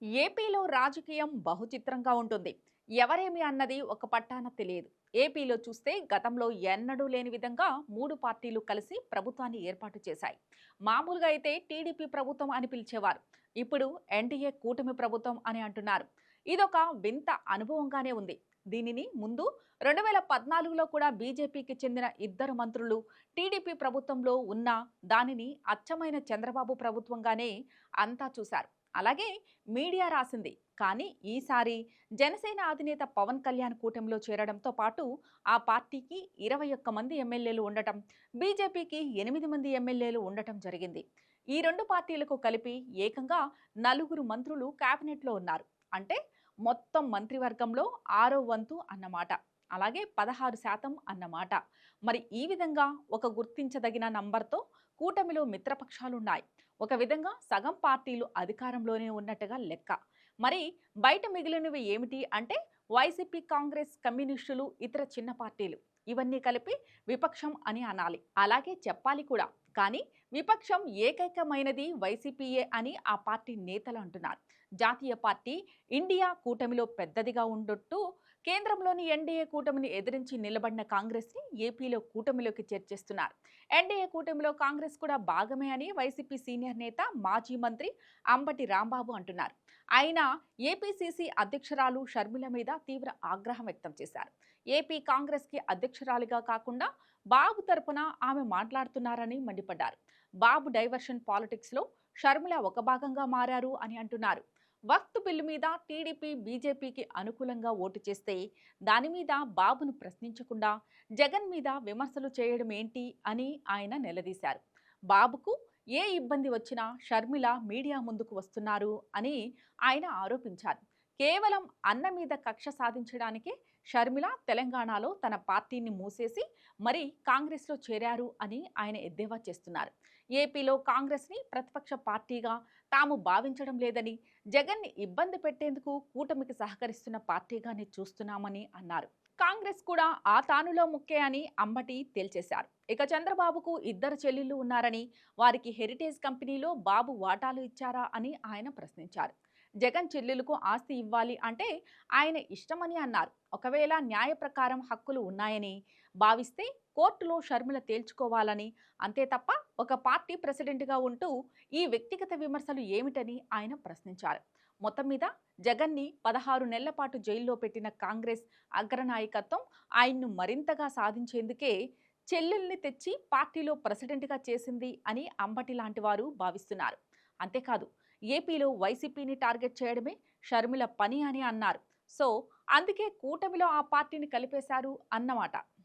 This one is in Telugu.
ఏపీలో రాజకీయం బహుచిత్రంగా ఉంటుంది. ఎవరేమి అన్నది ఒక పట్టాన తెలియదు. ఏపీలో చూస్తే గతంలో ఎన్నడూ లేని విధంగా 3 పార్టీలు కలిసి ప్రభుత్వాన్ని ఏర్పాటు చేశాయి. మామూలుగా అయితే టీడీపీ ప్రభుత్వం అని పిలిచేవారు. ఇప్పుడు ఎన్డీఏ కూటమి ప్రభుత్వం అని అంటున్నారు. ఇదొక వింత అనుభవంగానే ఉంది. దీనిని ముందు 2014లో కూడా బీజేపీకి చెందిన ఇద్దరు మంత్రులు టీడీపీ ప్రభుత్వంలో ఉన్న దానిని అచ్చమైన చంద్రబాబు ప్రభుత్వంగానే అంతా చూశారు. అలాగే మీడియా రాసింది. కానీ ఈసారి జనసేన అధినేత పవన్ కళ్యాణ్ కూటమిలో చేరడంతో పాటు ఆ పార్టీకి 21 మంది ఎమ్మెల్యేలు ఉండటం, బీజేపీకి 8 మంది ఎమ్మెల్యేలు ఉండటం జరిగింది. ఈ రెండు పార్టీలకు కలిపి ఏకంగా 4 మంత్రులు కేబినెట్లో ఉన్నారు. అంటే మొత్తం మంత్రివర్గంలో 6వ వంతు అన్నమాట. అలాగే 16% అన్నమాట. మరి ఈ విధంగా ఒక గుర్తించదగిన నంబర్తో కూటమిలో మిత్రపక్షాలున్నాయి. ఒక విధంగా సగం పార్టీలు అధికారంలోనే ఉన్నట్టుగా లెక్క. మరి బయట మిగిలినవి ఏమిటి అంటే వైసీపీ, కాంగ్రెస్, కమ్యూనిస్టులు, ఇతర చిన్న పార్టీలు. ఇవన్నీ కలిపి విపక్షం అని అనాలి. అలాగే చెప్పాలి కూడా. కానీ విపక్షం ఏకైకమైనది వైసీపీయే అని ఆ పార్టీ నేతలు అంటున్నారు. జాతీయ పార్టీ ఇండియా కూటమిలో పెద్దదిగా ఉండొట్టు కేంద్రంలోని ఎన్డీఏ కూటమిని ఎదిరించి నిలబడిన కాంగ్రెస్ని ఏపీలో కూటమిలోకి చేర్చేస్తున్నారు. ఎన్డీఏ కూటమిలో కాంగ్రెస్ కూడా భాగమే అని వైసీపీ సీనియర్ నేత, మాజీ మంత్రి అంబటి రాంబాబు అంటున్నారు. ఆయన ఏపీసీసీ అధ్యక్షురాలు షర్మిల మీద తీవ్ర ఆగ్రహం వ్యక్తం చేశారు. ఏపీ కాంగ్రెస్కి అధ్యక్షురాలిగా కాకుండా బాబు తరపున ఆమె మాట్లాడుతున్నారని మండిపడ్డారు. బాబు డైవర్షన్ పాలిటిక్స్లో షర్మిల ఒక భాగంగా మారారు అని అంటున్నారు. వక్త్ బిల్లు మీద టీడీపీ, బీజేపీకి అనుకూలంగా ఓటు చేస్తే దాని మీద బాబును ప్రశ్నించకుండా జగన్ మీద విమర్శలు చేయడం ఏంటి అని ఆయన నిలదీశారు. బాబుకు ఏ ఇబ్బంది వచ్చినా షర్మిల మీడియా ముందుకు వస్తున్నారు అని ఆయన ఆరోపించారు. కేవలం అన్న మీద కక్ష సాధించడానికే షర్మిల తెలంగాణలో తన పార్టీని మూసేసి మరీ కాంగ్రెస్లో చేరారు అని ఆయన ఎద్దేవా చేస్తున్నారు. ఏపీలో కాంగ్రెస్ని ప్రతిపక్ష పార్టీగా తాము భావించడం లేదని, జగన్ని ఇబ్బంది పెట్టేందుకు కూటమికి సహకరిస్తున్న పార్టీగానే చూస్తున్నామని అన్నారు. కాంగ్రెస్ కూడా ఆ తానులో ముక్కే అని అంబటి తేల్చేశారు. ఇక చంద్రబాబుకు ఇద్దరు చెల్లెళ్ళు ఉన్నారని, వారికి హెరిటేజ్ కంపెనీలో బాబు వాటాలు ఇచ్చారా అని ఆయన ప్రశ్నించారు. జగన్ చెల్లెలకు ఆస్తి ఇవ్వాలి అంటే ఆయన ఇష్టమని అన్నారు. ఒకవేళ న్యాయ ప్రకారం హక్కులు ఉన్నాయని భావిస్తే కోర్టులో షర్మిల తేల్చుకోవాలని, అంతే తప్ప ఒక పార్టీ ప్రెసిడెంట్గా ఉంటూ ఈ వ్యక్తిగత విమర్శలు ఏమిటని ఆయన ప్రశ్నించారు. మొత్తం మీద జగన్ని 16 నెలల పాటు జైల్లో పెట్టిన కాంగ్రెస్ అగ్రనాయకత్వం ఆయన్ను మరింతగా సాధించేందుకే చెల్లెల్ని తెచ్చి పార్టీలో ప్రెసిడెంట్గా చేసింది అని అంబటి లాంటి వారు భావిస్తున్నారు. అంతేకాదు, ఏపీలో వైసీపీని టార్గెట్ చేయడమే షర్మిల పని అని అన్నారు. సో అందుకే కూటమిలో ఆ పార్టీని కలిపేశారు అన్నమాట.